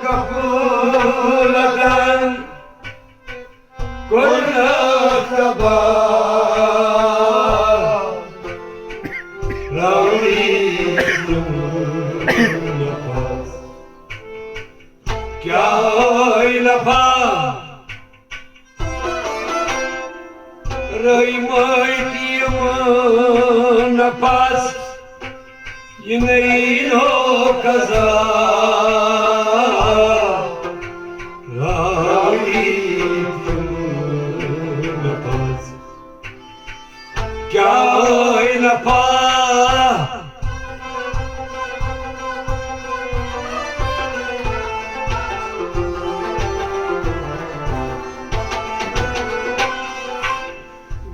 غفولة كنا اختبار راويت نفس क्या नफा रही मायती नफास ये नहीं हो कज़ा राही नफास क्या नफा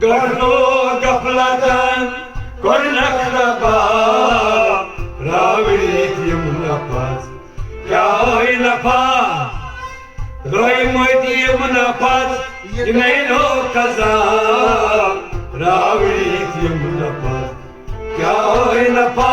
गहलो गफलतन करना खराबा रावलीत यमुनापास क्या नफा रोई मोती यमुनापास ये नहीं लो कज़ा रावलीत यमुनापास क्या नफा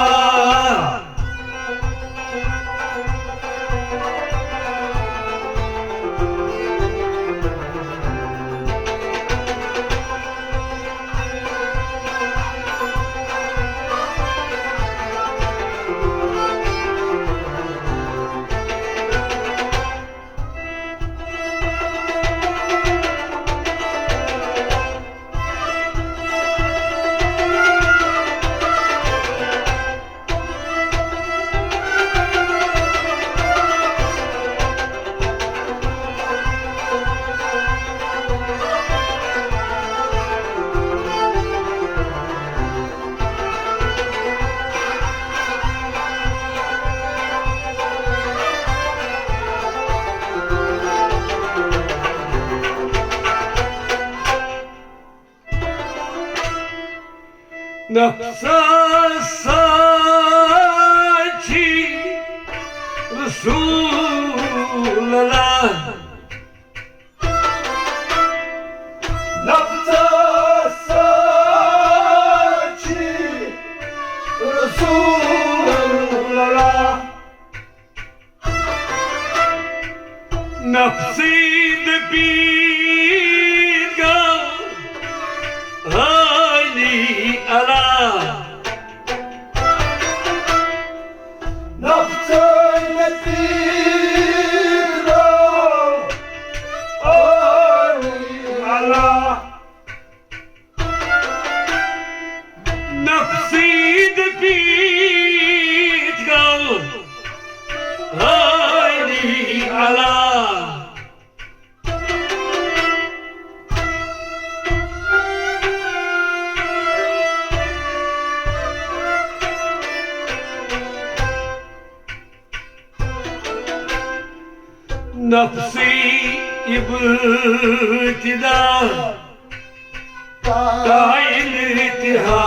नफ़्साची रसूल अल्लाह नफ़्साची रसूल अल्लाह नफ़्सी दबीगा Allah nafsay netiro Allah nafsi de pitga haydi Allah नफ़्सी इब्तिदा ताइल इतिहा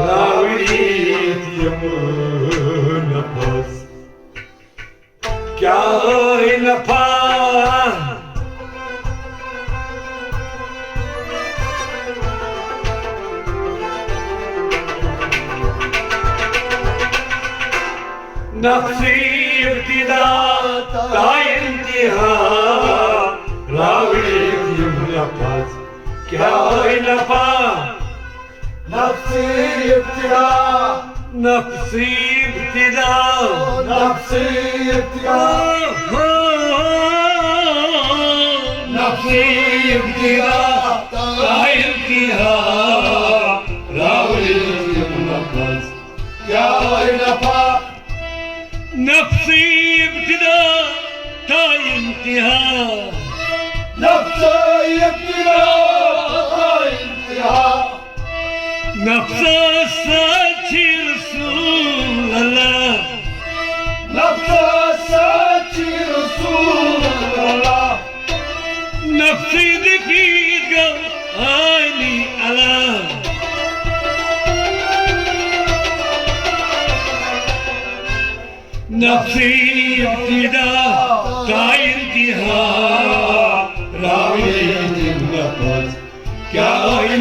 रावलीत यमुनापास क्या नफा नफ़्सी इब्तिदा ता इंतहा रावलीत यमुनापास क्या नफा नफ़्सी इब्तिदा नफ़्सी इब्तिदा नफ़्सी इब्तिदा नफ़्सी इब्तिदा ता इंतहा रावलीत यमुनापास क्या नफा नफ़्सी इब्तिदा ता इंतहा नफ़्सी इब्तिदा ता इंतहा नफ़्साची रसूल अल्लाह नफ़्साची रसूल अल्लाह नफ़्सी दबीगा haydi Allah नफ़्सी इब्तिदा ता इंतहा रावलीत यमुनापास क्या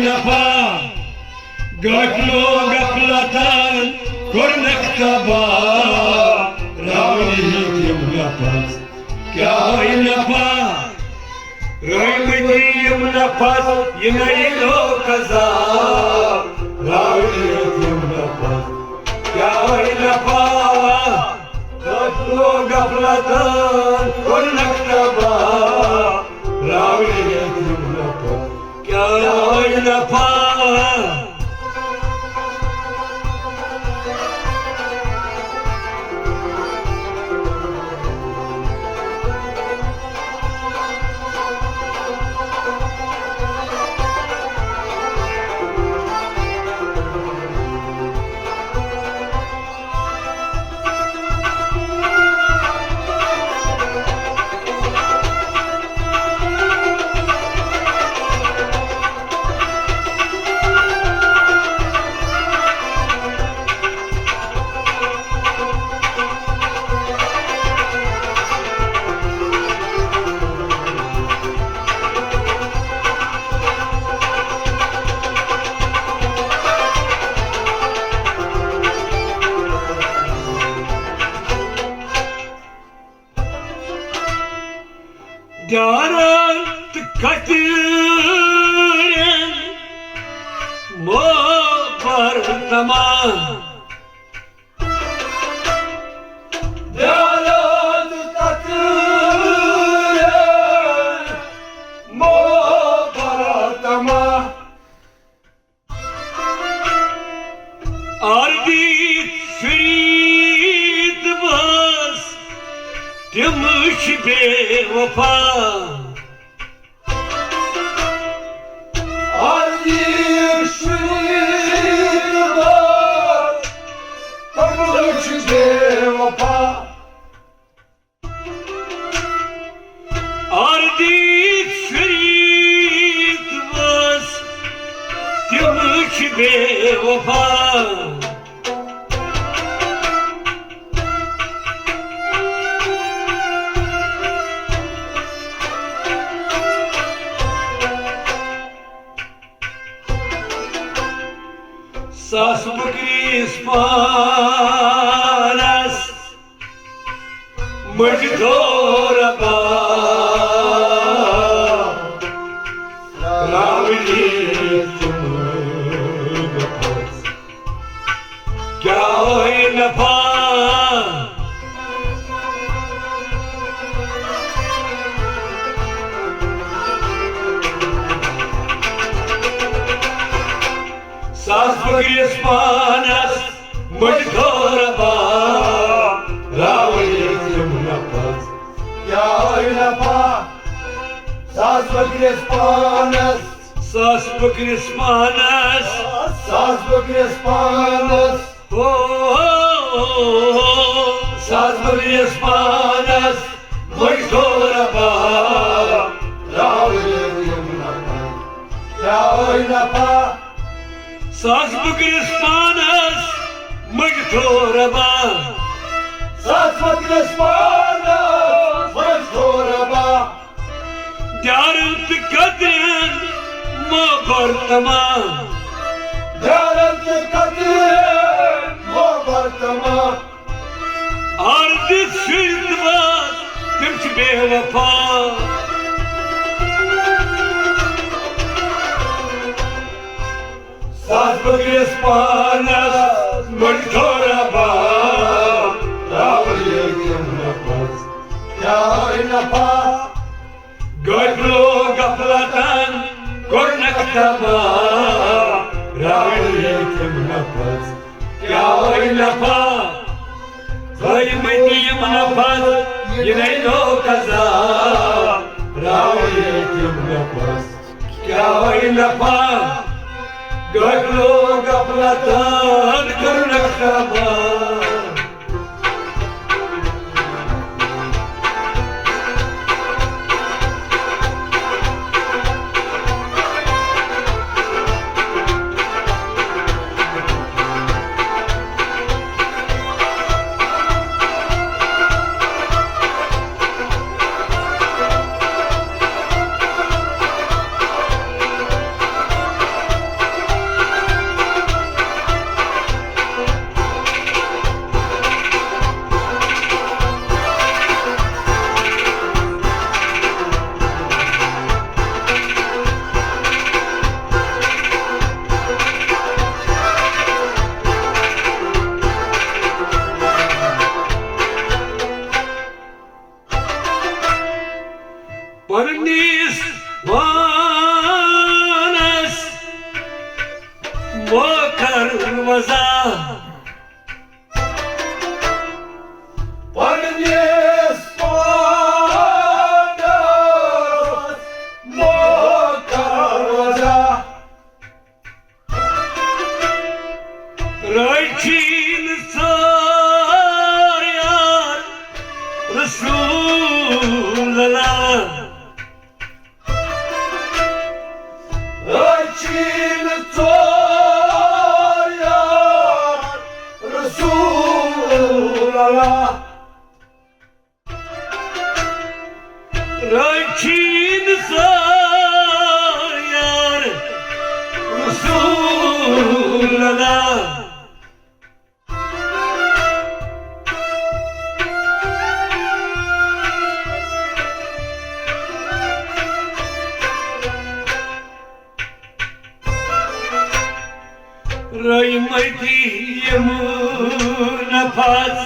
नफा गफलो गफलतन करना खबर क्या होई नफा रावळीयम नफास येणारी कसा रावळीयम नफास क्या होई नफा गफलो गफलतन कोण नकबा रावळीयम नफास क्या होई नफा Garant katirin mobartama Garant katirin mobartama Ardit şehit bas Demiş be vefa Ardit şehit bas Demiş be vefa Ardit şehit bas Demiş be vefa Sas bukris panas Majdora ba Ravli tumgas Kya hoye nafa Sas bukris panas Majdora ba Ravli tumgas Kya hoye nafa Sas bukris panas Sas bukris panas Sas bukris panas Sas bukris panas Majdora ba Ravliyum nafa Kya hoye nafa Sas bukris panas Majdora ba Sas bukris panas Majdora ba Garant kadrin mobartama Garant katirin mobartama Ardit şehit bas Demiş be vefa Sas bukris panas Majdora ba Ravliyum nafa Kya hoye nafa Gaflo gaflatan kornak taba Ravliyetim nafas Kya hoy nafa Zaymetiyim nafas Yinayno kaza Ravliyetim nafas Kya hoy nafa Gaflo gaflatan kornak taba Allah Rakin sayar Resulallah Rahmeti yemuna pas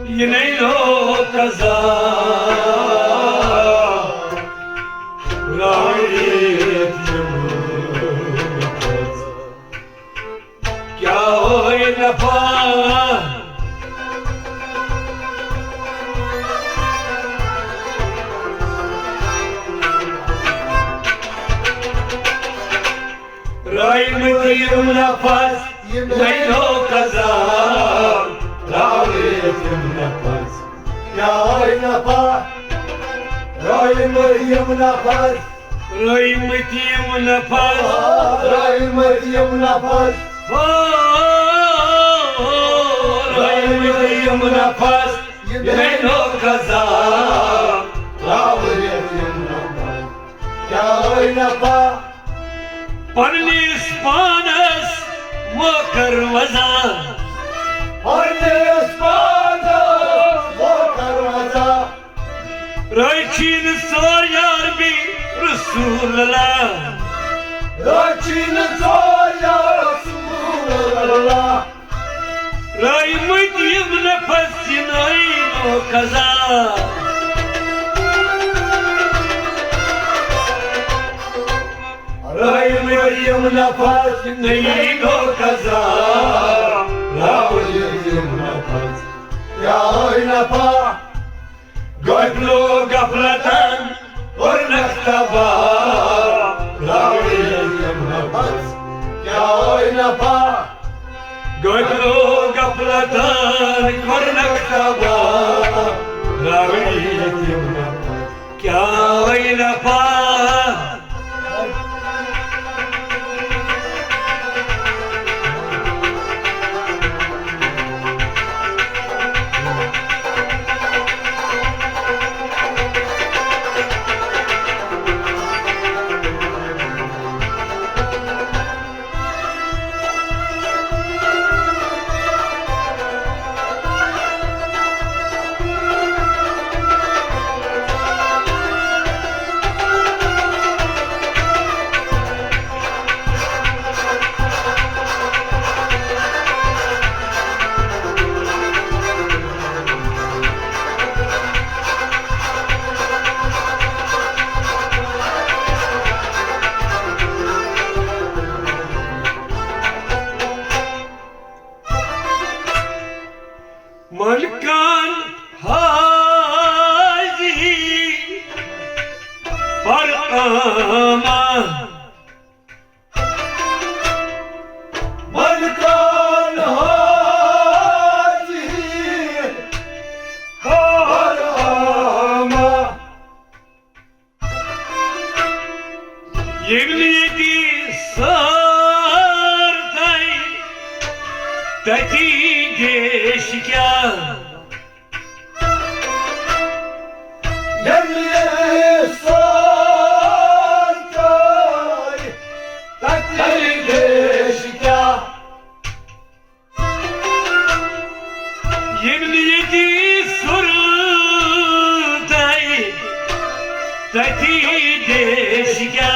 Yine lo kaza Rahmeti yemuna pas Kya hoye na pa Rahmeti yemuna pas Yine lo kaza Rahmeti yemuna pas Ya oynapa Rahmeti yemuna pas Rahmeti yemuna pas Rahmeti yemuna pas Rahmeti yemuna pas Yine lo kaza Rahmeti yemuna pas Ya oynapa Parnis panas mokarvaza Anne Osman'a Mokarvaza Rayçin soyar bi Resulallah Raçını sor ya Resulallah Rahmet yemne pasinayno kaza Rahmet yemne pasinayno kaza Rahmeti yemuna pas Ya oynapa Goyplu gaflatan Ornaktaba Rahmeti yemuna pas Ya oynapa Goyplu gaflatan Ornaktaba Rahmeti yemuna pas Kya vayna pa Malkan hazi parama Malkan hazi Harama 27 sartay Tati deşika Yerliye sarkay Takdir deşika 27 sartay Tati deşika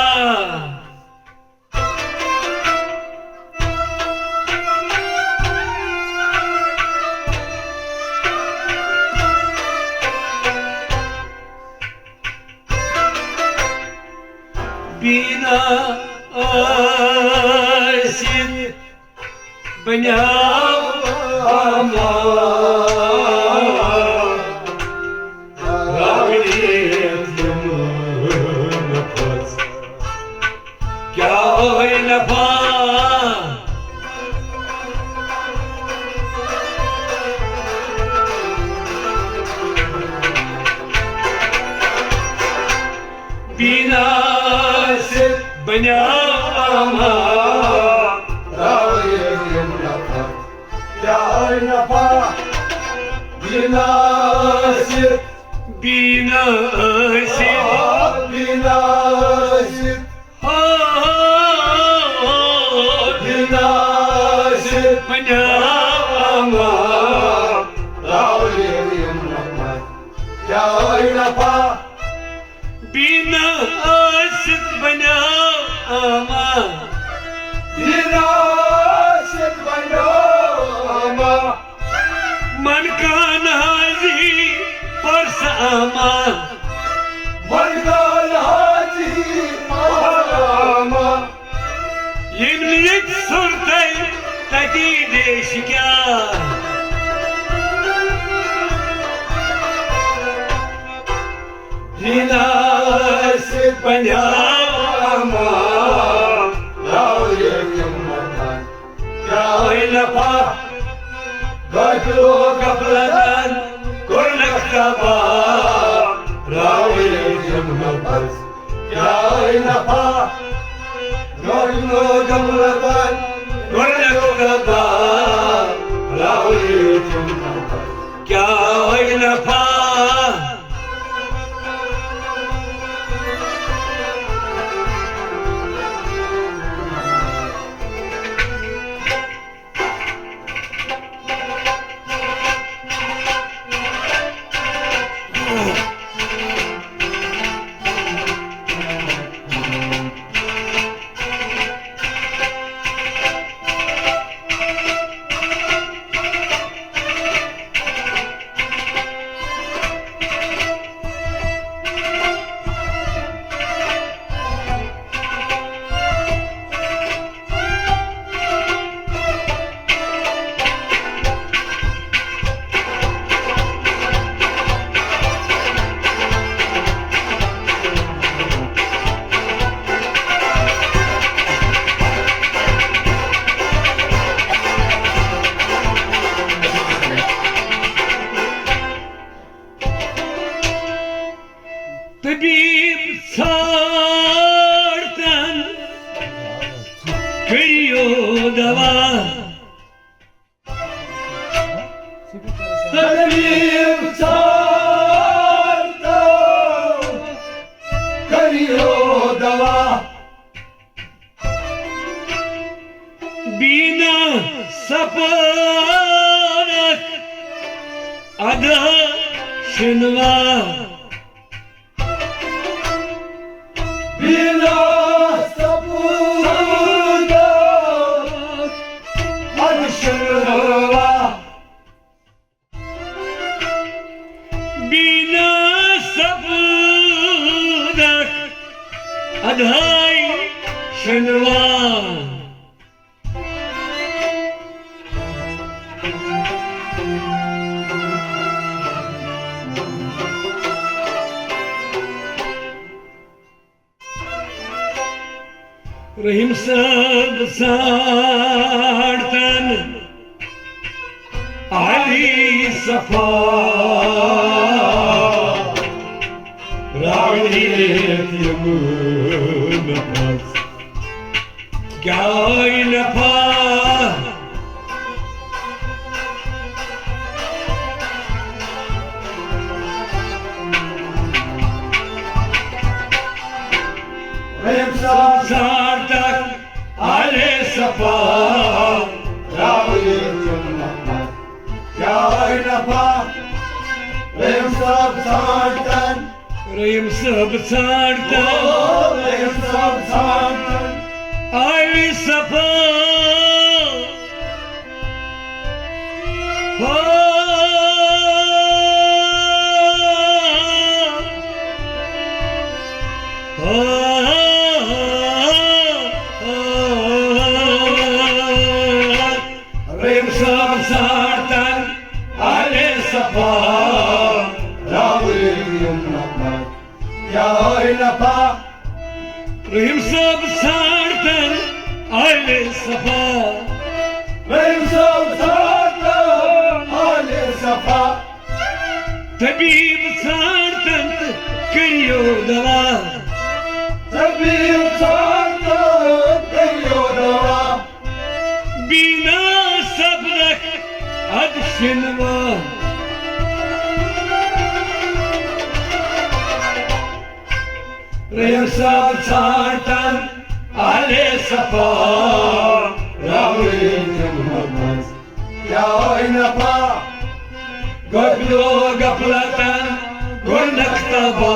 Bina asin benyama Rahmet yemuna pas Kya hoyna pa Bina benyama Rahmet yemuna pas Ya oynapa Binasit Binasit Binasit Binasit Manama Raulim Muhammad Ya oynapa Binasit Manama Binasit Banama من كان هذه فرس أمان Margal Hacı Marama يملك صورتي تديد شكار Binasit بنياما Raulim Muhammad Ya وينفع Gayflu قبلة كل اختبار Raulim Muhammad Ya oynapa Gayflu gamladan كل اختبار Raulim Muhammad क्या وينفع طبيب صارتن كيو دواء Tabip çarda Kariyo dava بينا سفرك أدا شنوا Bina sabuda Adşırva بينا سفرك أدهاي شنوا رحم صاحب ساڑتن علی صفا Rağliyet yumulmaz گای نپا Remsar ساڑتن علی صفا Rağliyet yumulmaz Ya oynapa Remsar sardan رحم صاحب ساڑتن Remsar sardan علی صفا Remsab sartan ale safa Rağliyet yumulmaz Ya oynapa Remsab sartan ale safa Remsar sardan Ali Safa tabib sartan kariyo dava Tabip sardan Kariyo dava bina sabrak شنما ريسا بساطن علي صفا راوي محمد يا وين با قبلو قبلة قلنا اختبا